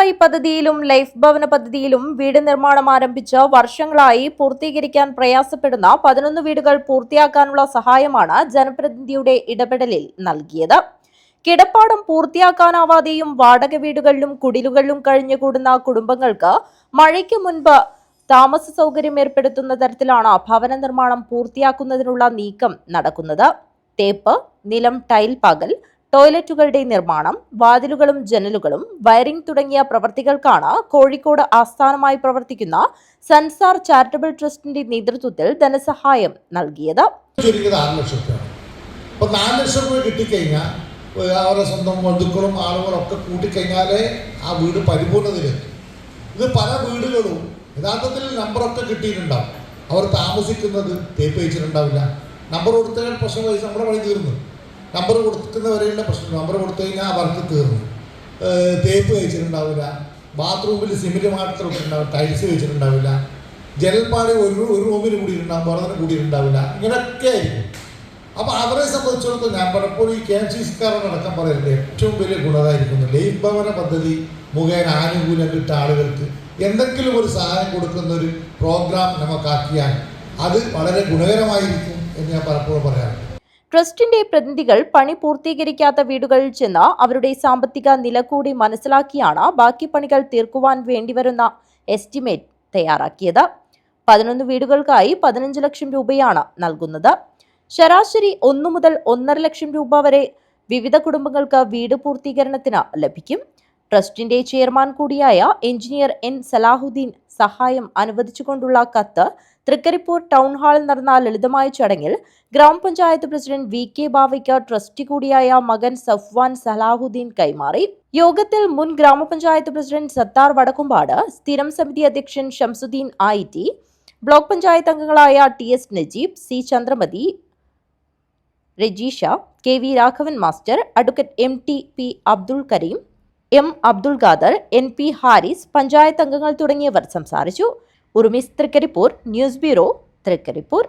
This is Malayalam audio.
PMWY പദ്ധതിയിലും ലൈഫ് ഭവന പദ്ധതിയിലും വീട് നിർമ്മാണം ആരംഭിച്ച് വർഷങ്ങളായി പൂർത്തീകരിക്കാൻ പ്രയാസപ്പെടുന്ന 11 വീടുകൾ പൂർത്തിയാക്കാനുള്ള സഹായമാണ് ജനപ്രതിനിധിയുടെ ഇടപെടലിൽ നൽകിയത്. കിടപ്പാടം പൂർത്തിയാക്കാനാവാതെയും വാടക വീടുകളിലും കുടിലുകളിലും കഴിഞ്ഞുകൂടുന്ന കുടുംബങ്ങൾക്ക് മഴയ്ക്ക് മുൻപ് താമസ സൗകര്യം ഏർപ്പെടുത്തുന്ന തരത്തിലാണ് ഭവന നിർമ്മാണം പൂർത്തിയാക്കുന്നതിനുള്ള നീക്കം നടക്കുന്നത്. തേപ്പ്, നിലം ടൈൽ പകൽ, ടോയ്ലറ്റുകളുടെ നിർമ്മാണം, വാതിലുകളും ജനലുകളും, വയറിംഗ് തുടങ്ങിയ പ്രവൃത്തികൾക്കാണ് കോഴിക്കോട് ആസ്ഥാനമായി പ്രവർത്തിക്കുന്ന സൻസാർ ചാരിറ്റബിൾ ട്രസ്റ്റിന്റെ നേതൃത്വത്തിൽ ധനസഹായം നൽകിയത്. 4 ലക്ഷം രൂപ കിട്ടിക്കഴിഞ്ഞാൽ അവരുടെ സ്വന്തം ബന്ധുക്കളും ആളുകളൊക്കെ കൂട്ടിക്കഴിഞ്ഞാലേ ആ വീട് പരിപൂർണതയിലെത്തും. ഇത് പല വീടുകളും യഥാർത്ഥത്തിൽ നമ്പറൊക്കെ കിട്ടിയിട്ടുണ്ടാവും. അവർ താമസിക്കുന്നത് തേപ്പ് വെച്ചിട്ടുണ്ടാവില്ല. നമ്പർ കൊടുത്തതിനാൽ പ്രശ്നം കഴിച്ച് നമ്മുടെ പണി തീർന്നു. നമ്പർ കൊടുക്കുന്നവരെയുള്ള പ്രശ്നം, നമ്പർ കൊടുത്തു കഴിഞ്ഞാൽ അവർക്ക് തീർന്നു. തേപ്പ് വെച്ചിട്ടുണ്ടാവില്ല, ബാത്റൂമിൽ സിമെൻറ്റ് മാത്രം ഇട്ടിട്ടുണ്ടാവും, ടൈൽസ് വെച്ചിട്ടുണ്ടാവില്ല, ജനൽപ്പാടി ഒരു റൂമിൽ കൂടിയിട്ടുണ്ടാവും, വേറെ കൂടിയിട്ടുണ്ടാവില്ല. ഇങ്ങനെയൊക്കെ ആയിരിക്കും. അപ്പോൾ അവരെ സംബന്ധിച്ചിടത്തോളം ഞാൻ പലപ്പോഴും ഈ KMCക്കാരോടക്കം പറയുന്നത് ഏറ്റവും വലിയ ഗുണമായിരിക്കുന്നു ലൈഫ് ഭവന പദ്ധതി മുഖേന ആനുകൂല്യം കിട്ടിയ ആളുകൾക്ക് എന്തെങ്കിലും ഒരു സഹായം കൊടുക്കുന്ന ഒരു പ്രോഗ്രാം നമുക്കാക്കിയാൽ അത് വളരെ ഗുണകരമായിരിക്കും എന്ന് ഞാൻ പലപ്പോഴും പറയാറുണ്ട്. ട്രസ്റ്റിന്റെ പ്രതിനിധികൾ പണി പൂർത്തീകരിക്കാത്ത വീടുകളിൽ ചെന്ന് അവരുടെ സാമ്പത്തിക നില കൂടി മനസ്സിലാക്കിയാണ് ബാക്കി പണികൾ തീർക്കുവാൻ വേണ്ടിവരുന്ന എസ്റ്റിമേറ്റ് തയ്യാറാക്കിയത്. 11 വീടുകൾക്കായി 15 ലക്ഷം രൂപയാണ് നൽകുന്നത്. ശരാശരി 1 മുതൽ 1.5 ലക്ഷം രൂപ വരെ വിവിധ കുടുംബങ്ങൾക്ക് വീട് പൂർത്തീകരണത്തിന് ലഭിക്കും. ട്രസ്റ്റിന്റെ ചെയർമാൻ കൂടിയായ എഞ്ചിനീയർ N സലാഹുദ്ദീൻ സഹായം അനുവദിച്ചുകൊണ്ടുള്ള കത്ത് തൃക്കരിപ്പൂർ ടൗൺ ഹാളിൽ നടന്ന ലളിതമായ ചടങ്ങിൽ ഗ്രാമപഞ്ചായത്ത് പ്രസിഡന്റ് VK ബാവയ്ക്ക് ട്രസ്റ്റി കൂടിയായ മകൻ സഫ്വാൻ സലാഹുദ്ദീൻ കൈമാറി. യോഗത്തിൽ മുൻ ഗ്രാമപഞ്ചായത്ത് പ്രസിഡന്റ് സത്താർ വടക്കുംപാട്, സ്ഥിരം സമിതി അധ്യക്ഷൻ ഷംസുദ്ദീൻ IT, ബ്ലോക്ക് പഞ്ചായത്ത് അംഗങ്ങളായ TS Najeeb, C Chandramathi, Rajeesha, KV Raghavan master, advocate MTP Abdul Kareem, M Abdul Khader, NP Haris, panchayat അംഗങ്ങൾ തുടങ്ങിയവർ സംസാരിച്ചു. Urumis Thrikkaripur, news bureau, Trikaripur.